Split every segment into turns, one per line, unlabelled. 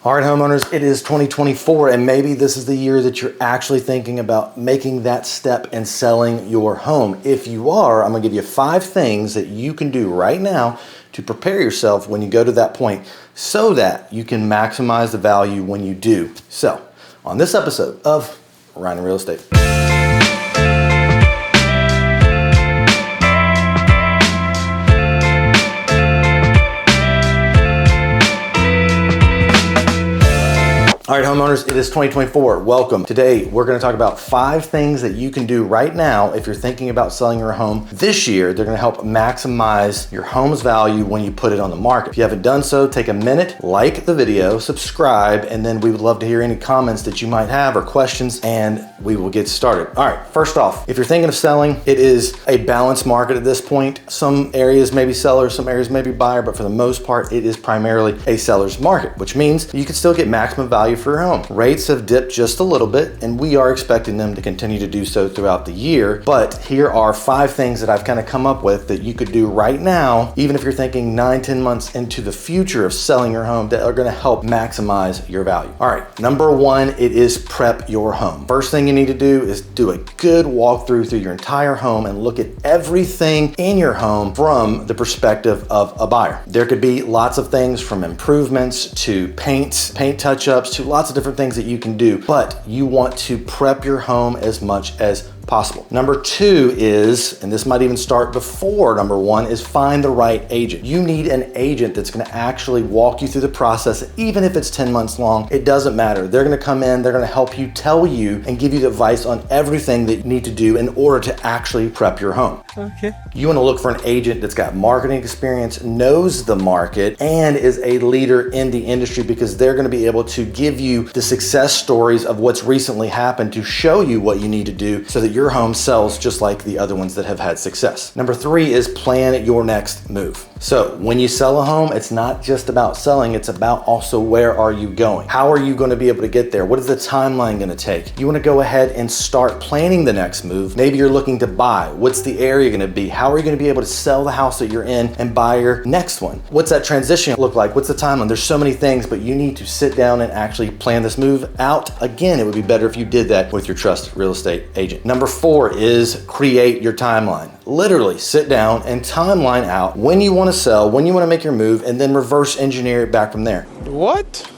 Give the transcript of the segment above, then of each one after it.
All right, homeowners, it is 2024, and maybe this is the year that you're actually thinking about making that step and selling your home. If you are, I'm gonna give you 5 things that you can do right now to prepare yourself when you go to that point so that you can maximize the value when you do. So, on this episode of Ryan and Real Estate. All right, homeowners, it is 2024. Welcome. Today, we're going to talk about 5 things that you can do right now if you're thinking about selling your home this year. They're going to help maximize your home's value when you put it on the market. If you haven't done so, take a minute, like the video, subscribe, and then we would love to hear any comments that you might have or questions, and we will get started. All right, first off, if you're thinking of selling, it is a balanced market at this point. Some areas may be seller, some areas may be buyer, but for the most part, it is primarily a seller's market, which means you can still get maximum value for your home. Rates have dipped just a little bit, and we are expecting them to continue to do so throughout the year. But here are 5 things that I've kind of come up with that you could do right now, even if you're thinking 9-10 months into the future of selling your home, that are going to help maximize your value. All right, number 1, it is prep your home. First thing you need to do is do a good walkthrough through your entire home and look at everything in your home from the perspective of a buyer. There could be lots of things from improvements to paint touch-ups to lots of different things that you can do, but you want to prep your home as much as possible. Number 2 is, and this might even start before number 1, is find the right agent. You need an agent that's going to actually walk you through the process, even if it's 10 months long. It doesn't matter. They're going to come in, they're going to help you, tell you, and give you the advice on everything that you need to do in order to actually prep your home. Okay. You want to look for an agent that's got marketing experience, knows the market, and is a leader in the industry, because they're going to be able to give you the success stories of what's recently happened to show you what you need to do so that your home sells just like the other ones that have had success. Number 3 is plan your next move. So when you sell a home, it's not just about selling, it's about also where are you going? How are you going to be able to get there? What is the timeline going to take? You want to go ahead and start planning the next move. Maybe you're looking to buy. What's the area going to be? How are you going to be able to sell the house that you're in and buy your next one? What's that transition look like? What's the timeline? There's so many things, but you need to sit down and actually plan this move out. Again, it would be better if you did that with your trusted real estate agent. Number 4 is create your timeline. Literally sit down and timeline out when you want to sell, when you want to make your move, and then reverse engineer it back from there. What?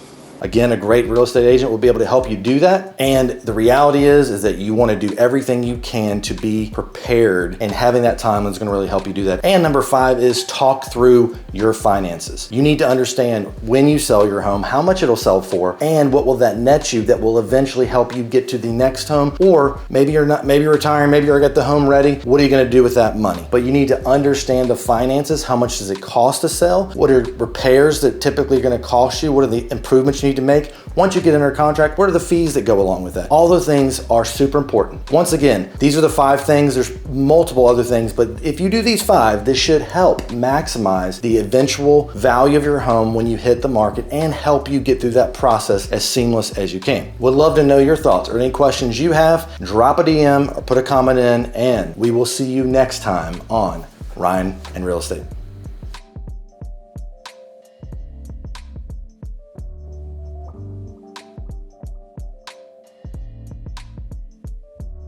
Again, a great real estate agent will be able to help you do that. And the reality is that you want to do everything you can to be prepared, and having that timeline is going to really help you do that. And number 5 is talk through your finances. You need to understand when you sell your home, how much it'll sell for, and what will that net you that will eventually help you get to the next home. Or maybe you're not, maybe you're retiring, maybe you're got the home ready. What are you going to do with that money? But you need to understand the finances. How much does it cost to sell? What are repairs that typically are going to cost you? What are the improvements you need to make? Once you get under contract, what are the fees that go along with that? All those things are super important. Once again, these are the 5 things. There's multiple other things, but if you do these 5, this should help maximize the eventual value of your home when you hit the market and help you get through that process as seamless as you can. Would love to know your thoughts or any questions you have. Drop a DM or put a comment in, and we will see you next time on Ryan and Real Estate.